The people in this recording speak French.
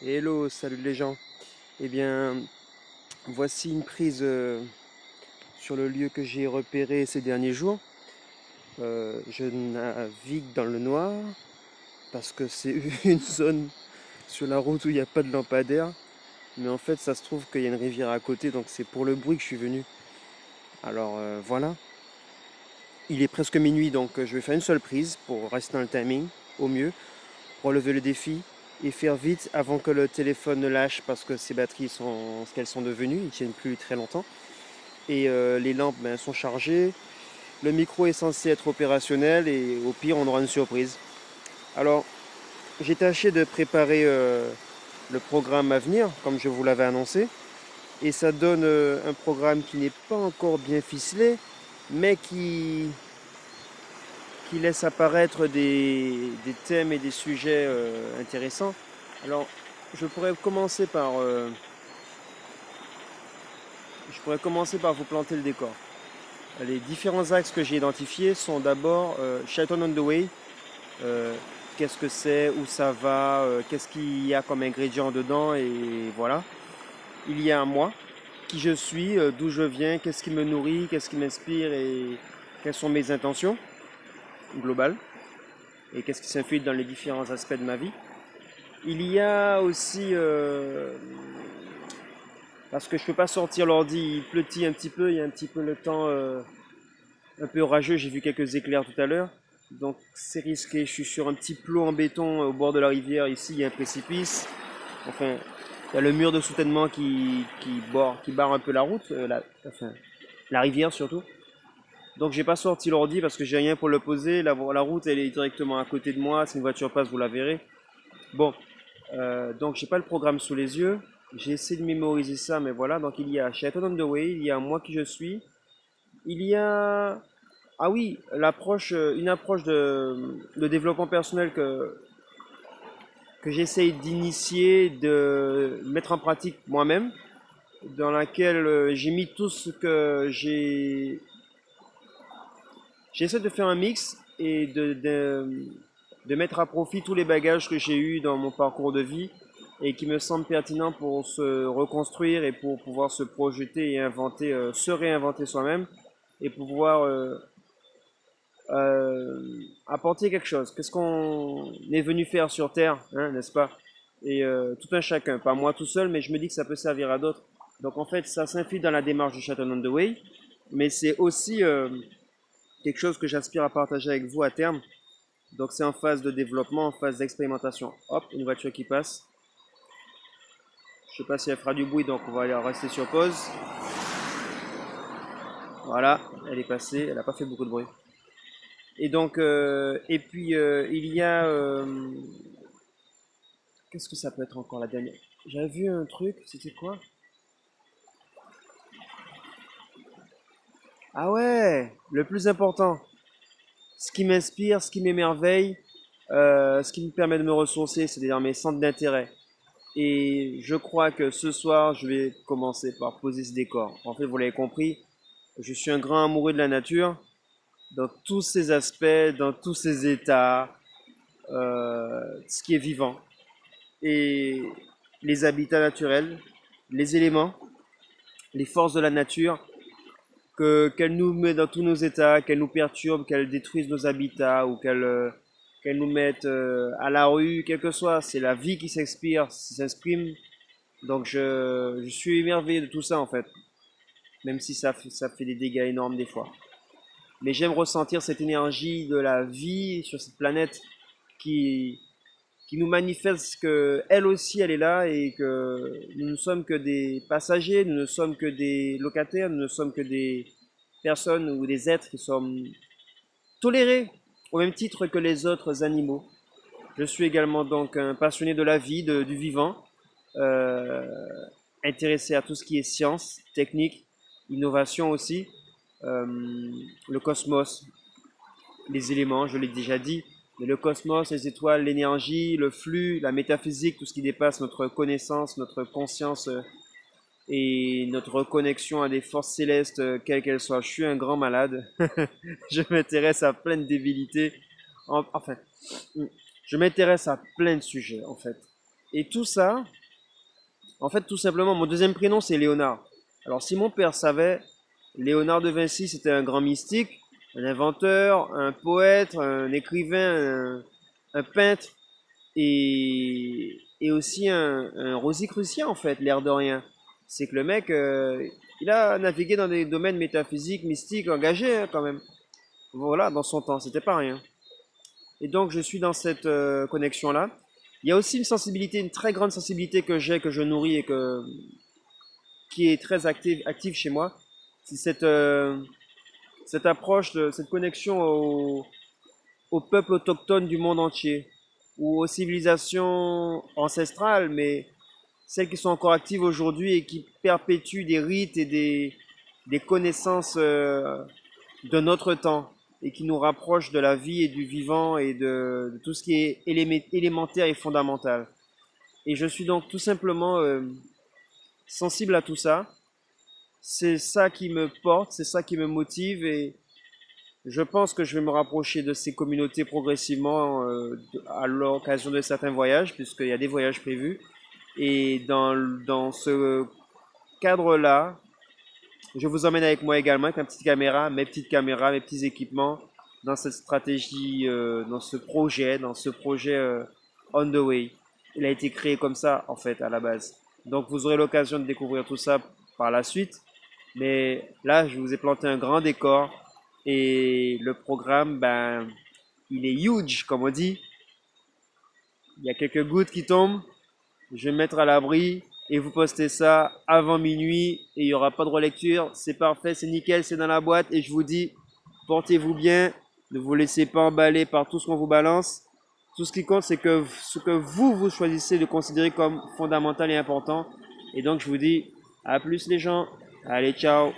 Hello, salut les gens. Eh bien, voici une prise sur le lieu que j'ai repéré ces derniers jours. Je navigue dans le noir parce que c'est une zone sur la route où il n'y a pas de lampadaire. Mais en fait, ça se trouve qu'il y a une rivière à côté, donc c'est pour le bruit que je suis venu. Alors voilà, il est presque minuit, donc je vais faire une seule prise pour rester dans le timing au mieux, relever le défi et faire vite avant que le téléphone ne lâche parce que ses batteries sont ce qu'elles sont devenues, ils tiennent plus très longtemps. Et les lampes sont chargées. Le micro est censé être opérationnel et au pire on aura une surprise. Alors j'ai tâché de préparer le programme à venir comme je vous l'avais annoncé et ça donne un programme qui n'est pas encore bien ficelé mais qui laisse apparaître des thèmes et des sujets intéressants. Alors je pourrais commencer par vous planter le décor. Les différents axes que j'ai identifiés sont d'abord Shelton on the Way. euh, Qu'est-ce que c'est, où ça va, qu'est-ce qu'il y a comme ingrédients dedans, et voilà. Il y a moi, qui je suis, d'où je viens, qu'est-ce qui me nourrit, qu'est-ce qui m'inspire et quelles sont mes intentions globales et qu'est-ce qui s'infiltre dans les différents aspects de ma vie. Il y a aussi, parce que je peux pas sortir l'ordi, il pleut un petit peu, il y a un petit peu le temps un peu orageux, j'ai vu quelques éclairs tout à l'heure. Donc c'est risqué, je suis sur un petit plot en béton au bord de la rivière, ici il y a un précipice. Enfin, il y a le mur de soutènement qui barre un peu la route, la rivière surtout. Donc j'ai pas sorti l'ordi parce que j'ai rien pour le poser. La route elle est directement à côté de moi, si une voiture passe vous la verrez. Bon, donc j'ai pas le programme sous les yeux. J'ai essayé de mémoriser ça, mais voilà. Donc il y a Shelton on the Way, il y a moi qui je suis, il y a ah oui, une approche de développement personnel que j'essaye d'initier, de mettre en pratique moi-même, dans laquelle j'ai mis tout ce que j'ai. J'essaie de faire un mix et de mettre à profit tous les bagages que j'ai eus dans mon parcours de vie et qui me semblent pertinents pour se reconstruire et pour pouvoir se projeter et inventer, se réinventer soi-même et pouvoir apporter quelque chose. Qu'est-ce qu'on est venu faire sur Terre, hein, n'est-ce pas? Et tout un chacun, pas moi tout seul, mais je me dis que ça peut servir à d'autres. Donc en fait, ça s'infile dans la démarche du Château on the Way, mais c'est aussi quelque chose que j'aspire à partager avec vous à terme. Donc c'est en phase de développement, en phase d'expérimentation. Hop, une voiture qui passe. Je sais pas si elle fera du bruit, donc on va aller rester sur pause. Voilà, elle est passée, elle n'a pas fait beaucoup de bruit. Et donc, et puis il y a qu'est-ce que ça peut être encore la dernière? J'avais vu un truc, c'était quoi? Ah ouais, le plus important, ce qui m'inspire, ce qui m'émerveille, ce qui me permet de me ressourcer, c'est-à-dire mes centres d'intérêt. Et je crois que ce soir, je vais commencer par poser ce décor. En fait, vous l'avez compris, je suis un grand amoureux de la nature, dans tous ses aspects, dans tous ses états, ce qui est vivant. Et les habitats naturels, les éléments, les forces de la nature, qu'elle nous met dans tous nos états, qu'elle nous perturbe, qu'elle détruise nos habitats ou qu'elle nous mette à la rue, quel que soit, c'est la vie qui s'expire, s'exprime. Donc je suis émerveillé de tout ça en fait, même si ça fait des dégâts énormes des fois. Mais j'aime ressentir cette énergie de la vie sur cette planète qui, qui nous manifeste que elle aussi elle est là et que nous ne sommes que des passagers, nous ne sommes que des locataires, nous ne sommes que des personnes ou des êtres qui sont tolérés au même titre que les autres animaux. Je suis également donc un passionné de la vie, du vivant, euh, intéressé à tout ce qui est science, technique, innovation aussi, euh, le cosmos, les éléments, je l'ai déjà dit, mais le cosmos, les étoiles, l'énergie, le flux, la métaphysique, tout ce qui dépasse notre connaissance, notre conscience et notre connexion à des forces célestes, quelles qu'elles soient. Je suis un grand malade. Je m'intéresse à plein de débilités. Enfin, je m'intéresse à plein de sujets, en fait. Et tout ça, en fait, tout simplement, mon deuxième prénom, c'est Léonard. Alors, si mon père savait, Léonard de Vinci, c'était un grand mystique, un inventeur, un poète, un écrivain, un peintre et aussi un rosicrucien, en fait, l'air de rien. C'est que le mec, il a navigué dans des domaines métaphysiques, mystiques, engagés, hein, quand même. Voilà, dans son temps, c'était pas rien. Et donc, je suis dans cette connexion-là. Il y a aussi une sensibilité, une très grande sensibilité que j'ai, que je nourris et qui est très active chez moi. C'est cette approche, cette connexion au peuple autochtone du monde entier, ou aux civilisations ancestrales, mais celles qui sont encore actives aujourd'hui et qui perpétuent des rites et des connaissances de notre temps et qui nous rapprochent de la vie et du vivant et de tout ce qui est élémentaire et fondamental. Et je suis donc tout simplement sensible à tout ça. C'est ça qui me porte, c'est ça qui me motive et je pense que je vais me rapprocher de ces communautés progressivement à l'occasion de certains voyages, puisqu'il y a des voyages prévus. Et dans ce cadre-là, je vous emmène avec moi également, avec ma petite caméra, mes petites caméras, mes petits équipements, dans cette stratégie, dans ce projet On the Way. Il a été créé comme ça, en fait, à la base. Donc vous aurez l'occasion de découvrir tout ça par la suite. Mais là, je vous ai planté un grand décor et le programme, ben, il est huge, comme on dit. Il y a quelques gouttes qui tombent. Je vais me mettre à l'abri et vous postez ça avant minuit et il n'y aura pas de relecture. C'est parfait, c'est nickel, c'est dans la boîte et je vous dis, portez-vous bien, ne vous laissez pas emballer par tout ce qu'on vous balance. Tout ce qui compte, c'est que ce que vous choisissez de considérer comme fondamental et important. Et donc, je vous dis, à plus les gens. Allez, ciao.